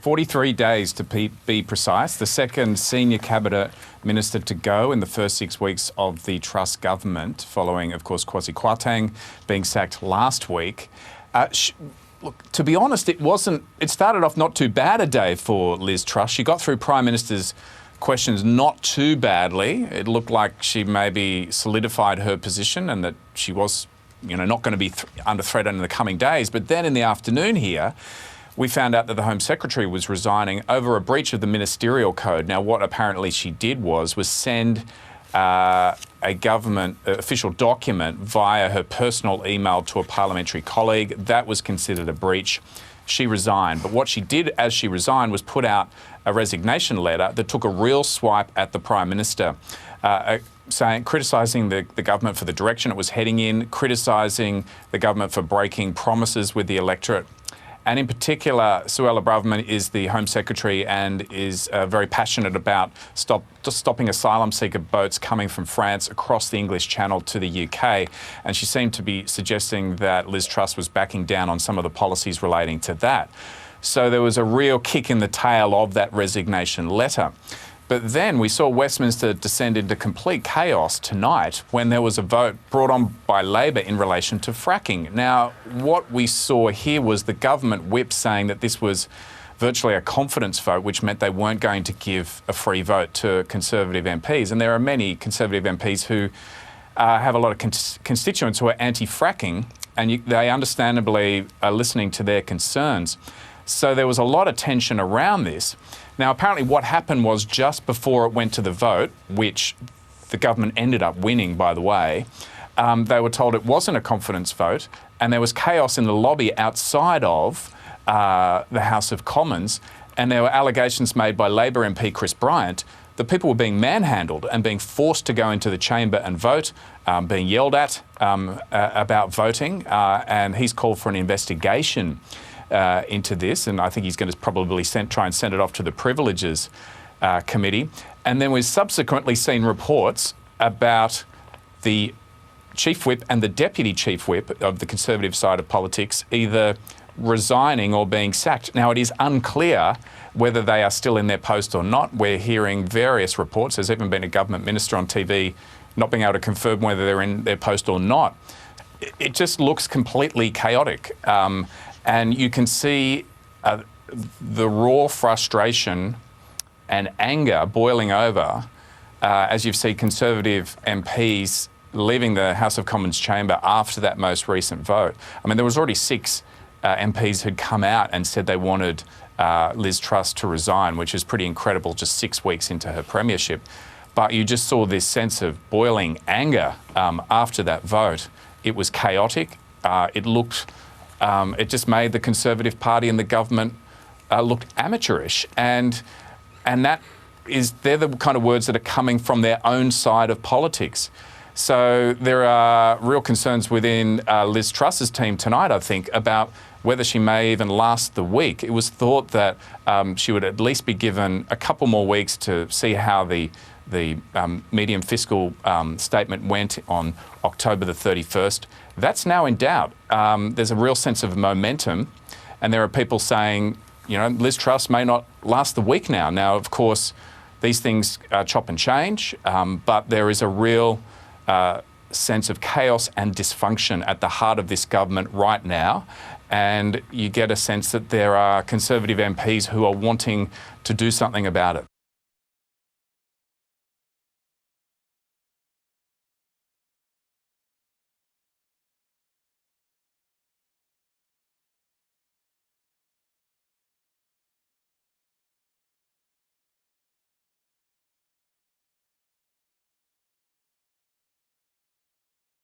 43 days to be precise. The second senior cabinet minister to go in the first 6 weeks of the Truss government, following, of course, Kwasi Kwarteng being sacked last week. Look, to be honest, it started off not too bad a day for Liz Truss. She got through Prime Minister's questions not too badly. It looked like she maybe solidified her position and that she was, not going to be under threat in the coming days. But then in the afternoon here, we found out that the Home Secretary was resigning over a breach of the ministerial code. Now, what apparently she did was send a government official document via her personal email to a parliamentary colleague. That was considered a breach. She resigned. But what she did as she resigned was put out a resignation letter that took a real swipe at the Prime Minister, criticising the government for the direction it was heading in, criticising the government for breaking promises with the electorate. And in particular, Suella Braverman is the Home Secretary and is very passionate about stopping asylum seeker boats coming from France across the English Channel to the UK. And she seemed to be suggesting that Liz Truss was backing down on some of the policies relating to that. So there was a real kick in the tail of that resignation letter. But then we saw Westminster descend into complete chaos tonight when there was a vote brought on by Labor in relation to fracking. Now, what we saw here was the government whip saying that this was virtually a confidence vote, which meant they weren't going to give a free vote to Conservative MPs. And there are many Conservative MPs who have a lot of constituents who are anti-fracking, and they understandably are listening to their concerns. So there was a lot of tension around this. Now, apparently what happened was just before it went to the vote, which the government ended up winning, by the way, they were told it wasn't a confidence vote, and there was chaos in the lobby outside of the House of Commons, and there were allegations made by Labor MP Chris Bryant that people were being manhandled and being forced to go into the chamber and vote, being yelled at about voting, and he's called for an investigation into this, and I think he's going to probably try and send it off to the Privileges Committee. And then we've subsequently seen reports about the Chief Whip and the Deputy Chief Whip of the Conservative side of politics either resigning or being sacked. Now, it is unclear whether they are still in their post or not. We're hearing various reports. There's even been a government minister on TV not being able to confirm whether they're in their post or not. It just looks completely chaotic. And you can see the raw frustration and anger boiling over as you've seen Conservative MPs leaving the House of Commons chamber after that most recent vote. I mean, there was already 6 MPs who'd come out and said they wanted Liz Truss to resign, which is pretty incredible just 6 weeks into her premiership. But you just saw this sense of boiling anger after that vote. It was chaotic. It just made the Conservative Party and the government look amateurish, and they're the kind of words that are coming from their own side of politics. So there are real concerns within Liz Truss's team tonight, I think, about whether she may even last the week. It was thought that she would at least be given a couple more weeks to see how the medium fiscal statement went on October the 31st. That's now in doubt. There's a real sense of momentum, and there are people saying, Liz Truss may not last the week now. Now, of course, these things chop and change, but there is a real sense of chaos and dysfunction at the heart of this government right now, and you get a sense that there are Conservative MPs who are wanting to do something about it.